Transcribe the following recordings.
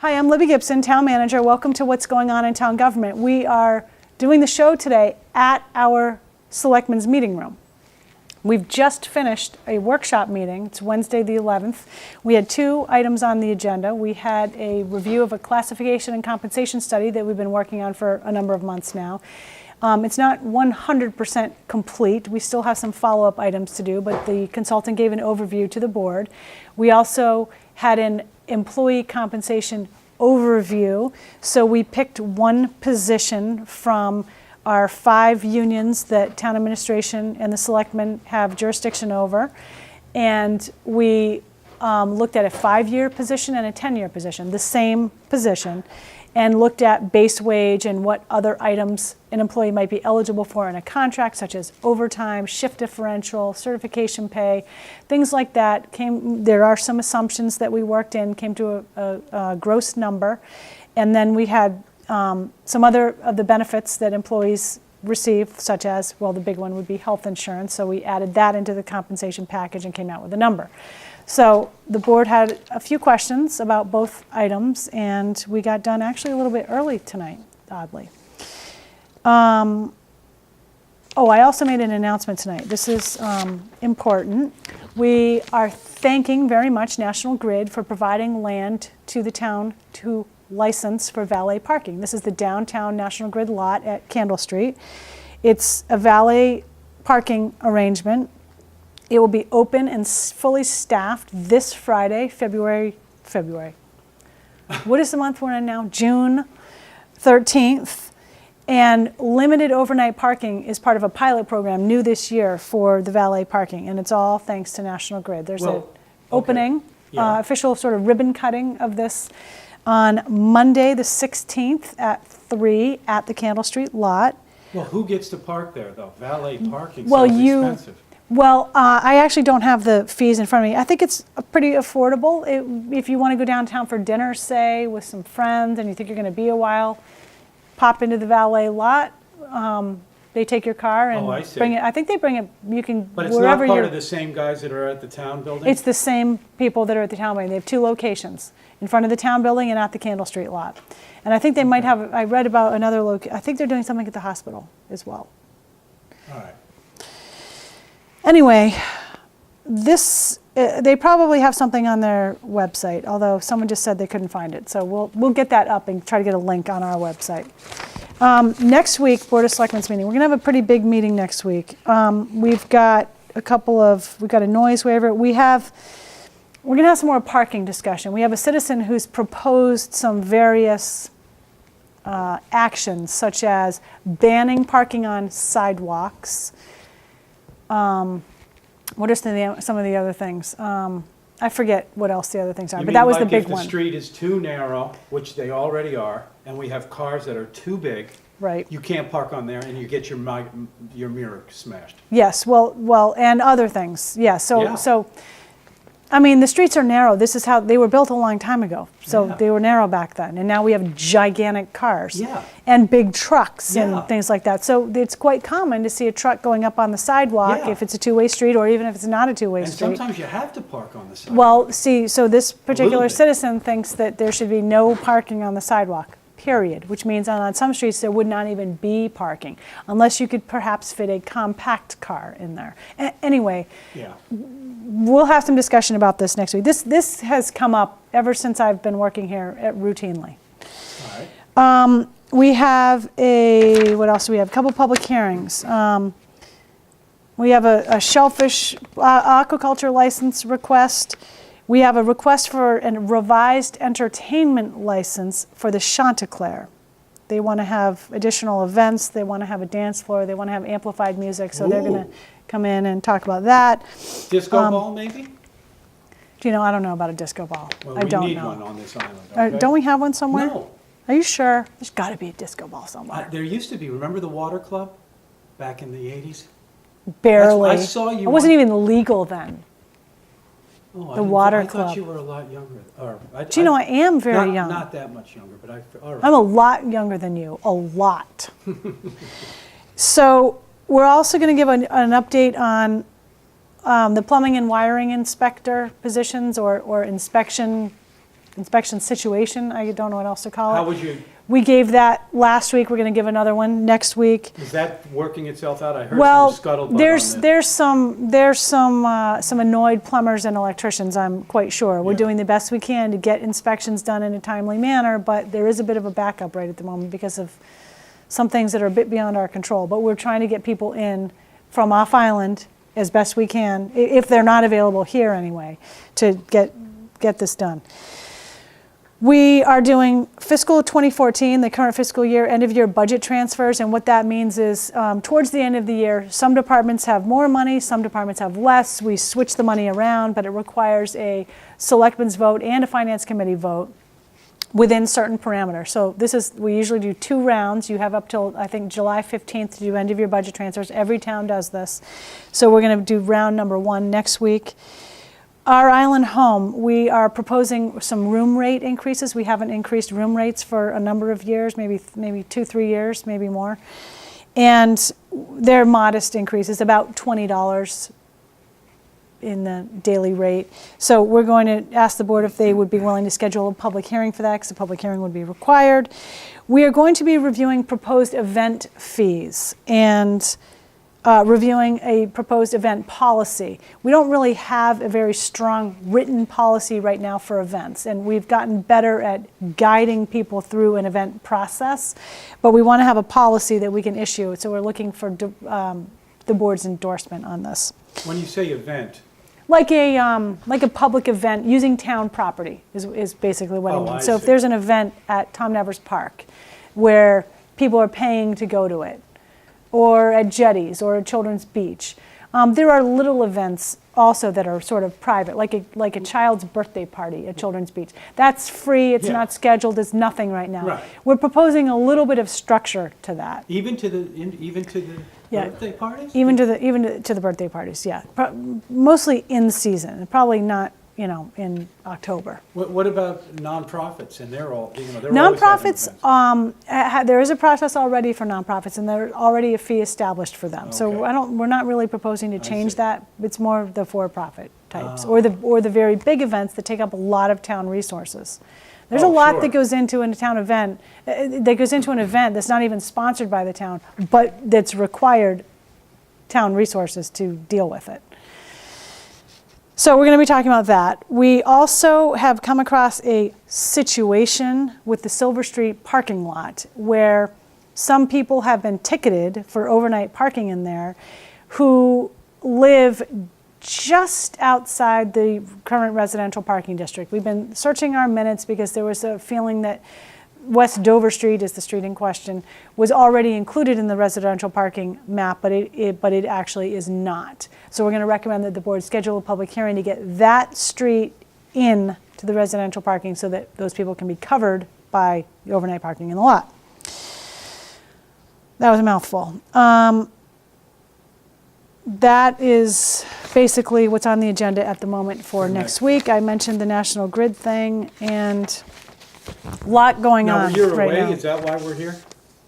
Hi, I'm Libby Gibson, Town Manager. Welcome to What's Going On in Town Government. We are doing the show today at our Selectmen's Meeting Room. We've just finished a workshop meeting. It's Wednesday the 11th. We had two items on the agenda. We had a review of a classification and compensation study that we've been working on for a number of months now. It's not 100% complete. We still have some follow-up items to do, but the consultant gave an overview to the board. We also had an employee compensation overview. So we picked one position from our 5 unions that town administration and the selectmen have jurisdiction over. And we looked at a 5-year position and a 10-year position, the same position, and looked at base wage and what other items an employee might be eligible for in a contract, such as overtime, shift differential, certification pay, things like that. There are some assumptions that we worked in, came to a gross number. And then we had some other of the benefits that employees receive, such as, well, the big one would be health insurance. So we added that into the compensation package and came out with a number. So the board had a few questions about both items, and we got done actually a little bit early tonight, oddly. I also made an announcement tonight. This is important. We are thanking very much National Grid for providing land to the town to license for valet parking. This is the downtown National Grid lot at Candle Street. It's a valet parking arrangement. It will be open and fully staffed this Friday, February. What is the month we're in now? June 13th. And limited overnight parking is part of a pilot program new this year for the valet parking. And it's all thanks to National Grid. There's an opening, official sort of ribbon cutting of this on Monday the 16th at 3 at the Candle Street lot. Well, who gets to park there, though? Valet parking sounds expensive. Well, I actually don't have the fees in front of me. I think it's pretty affordable. If you want to go downtown for dinner, say, with some friends, and you think you're going to be a while, pop into the valet lot. They take your car and bring it. I think they bring it, you can, but it's not part of the same guys that are at the town building? It's the same people that are at the town building. They have 2 locations, in front of the town building and at the Candle Street lot. And I think they might have, I read about another location. I think they're doing something at the hospital as well. All right. Anyway, this, they probably have something on their website, although someone just said they couldn't find it. So we'll get that up and try to get a link on our website. Next week, Board of Selectmen's meeting. We're going to have a pretty big meeting next week. We've got we've got a noise waiver. We're going to have some more parking discussion. We have a citizen who's proposed some various actions, such as banning parking on sidewalks. What are some of the other things? I forget what else the other things are, but that was the big one. If the street is too narrow, which they already are, and we have cars that are too big, right, you can't park on there, and you get your mirror smashed. Yes, well, and other things. Yeah. So, I mean, the streets are narrow. This is how they were built a long time ago. So they were narrow back then, and now we have gigantic cars and big trucks and things like that. So it's quite common to see a truck going up on the sidewalk if it's a two-way street, or even if it's not a two-way street. And sometimes you have to park on the sidewalk. Well, see, so this particular citizen thinks that there should be no parking on the sidewalk, period, which means on some streets there would not even be parking, unless you could perhaps fit a compact car in there. Anyway. Yeah. We'll have some discussion about this next week. This has come up ever since I've been working here routinely. All right. We have what else do we have? A couple public hearings. We have a shellfish aquaculture license request. We have a request for a revised entertainment license for the Chanticleer. They want to have additional events. They want to have a dance floor. They want to have amplified music. So they're going to come in and talk about that. Disco ball, maybe? Do you know, I don't know about a disco ball. Well, I don't know. We need one on this island, okay? Don't we have one somewhere? No. Are you sure? There's got to be a disco ball somewhere. There used to be. Remember the Water Club back in the 80s? Barely. I saw you. It wasn't even legal then. Oh, the Water Club. I thought Club. you were a lot younger. Do you know, I am very young. Not that much younger, but all right. I'm a lot younger than you, a lot. So we're also going to give an update on the plumbing and wiring inspector positions or inspection inspection situation. I don't know what else to call it. How would you, We gave that last week. We're going to give another one next week. is that working itself out? I heard Well, some scuttlebutt there's on that. some annoyed plumbers and electricians, I'm quite sure. We're Yeah. doing the best we can to get inspections done in a timely manner, but there is a bit of a backup right at the moment because of some things that are a bit beyond our control. But we're trying to get people in from off island as best we can, if they're not available here anyway, to get this done. We are doing fiscal 2014, the current fiscal year, end of year budget transfers, and what that means is towards the end of the year, some departments have more money, some departments have less. We switch the money around, but it requires a selectmen's vote and a finance committee vote within certain parameters. So we usually do 2 rounds. You have up till, I think, July 15th to do end of year budget transfers. Every town does this. So we're going to do round number 1 next week. Our island home, we are proposing some room rate increases. We haven't increased room rates for a number of years, maybe 2-3 years, maybe more. And they're modest increases, about $20 in the daily rate. So we're going to ask the board if they would be willing to schedule a public hearing for that, because a public hearing would be required. We are going to be reviewing proposed event fees and reviewing a proposed event policy. We don't really have a very strong written policy right now for events, and we've gotten better at guiding people through an event process, but we want to have a policy that we can issue, so we're looking for the board's endorsement on this. When you say event, Like a public event using town property is basically what I mean. I So if see. there's an event at Tom Nevers Park where people are paying to go to it, or at Jetties or at Children's Beach, there are little events also that are sort of private, like a child's birthday party at Children's Beach. That's free. It's Yeah. not scheduled. There's nothing right now. Right. We're proposing a little bit of structure to that. even to the Yeah. birthday parties? Even to the birthday parties, yeah. Mostly in season, probably not, in October. What about nonprofits? And they're all, they're always having Nonprofits, events. there is a process already for nonprofits, and there's already a fee established for them. So Okay. we're not really proposing to change see. that. It's more the for-profit types, or the very big events that take up a lot of town resources. There's a Oh, lot sure. that goes into a town event, that goes into an event that's not even sponsored by the town, but that's required town resources to deal with it. So we're going to be talking about that. We also have come across a situation with the Silver Street parking lot where some people have been ticketed for overnight parking in there who live just outside the current residential parking district. We've been searching our minutes because there was a feeling that West Dover Street is the street in question, was already included in the residential parking map, but it actually is not. So we're going to recommend that the board schedule a public hearing to get that street in to the residential parking so that those people can be covered by the overnight parking in the lot. That was a mouthful. That is basically what's on the agenda at the moment for next week. I mentioned the National Grid thing, and a lot going Now, on you're right away, now. is that why we're here?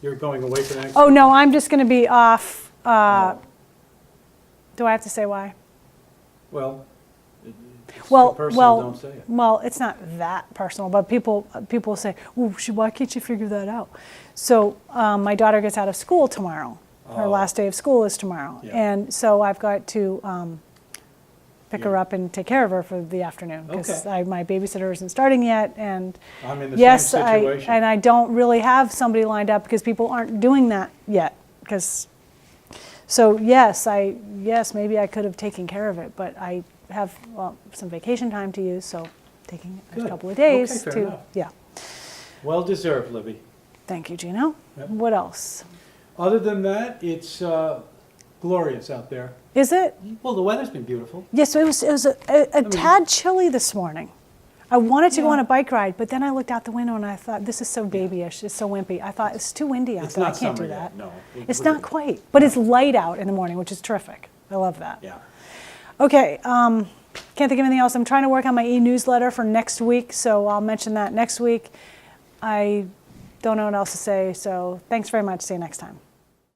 You're going away for the next? Oh, no, I'm just going to be off. Do I have to say why? Well, it's Well, personal, don't say it. Well, it's not that personal, but people say, "Well, why can't you figure that out?" So my daughter gets out of school tomorrow. Her last day of school is tomorrow, Yeah. and so I've got to pick her up and take care of her for the afternoon because Okay. my babysitter isn't starting yet, and I'm in the yes, same situation. I don't really have somebody lined up because people aren't doing that yet. So yes, maybe I could have taken care of it, but I have some vacation time to use, so taking a Good. couple of days Okay, fair to enough. yeah. Well deserved, Libby. Thank you, Gino. Yep. What else? Other than that, it's glorious out there. Is it? Well, the weather's been beautiful. Yes, it was a tad chilly this morning. I wanted to go on a bike ride, but then I looked out the window and I thought, this is so babyish, it's so wimpy. I thought, it's too windy out It's there, I not can't do summer that. yet, no. It's not quite, but it's light out in the morning, which is terrific. I love that. Yeah. Okay, can't think of anything else. I'm trying to work on my e-newsletter for next week, so I'll mention that next week. I don't know what else to say, so thanks very much. See you next time.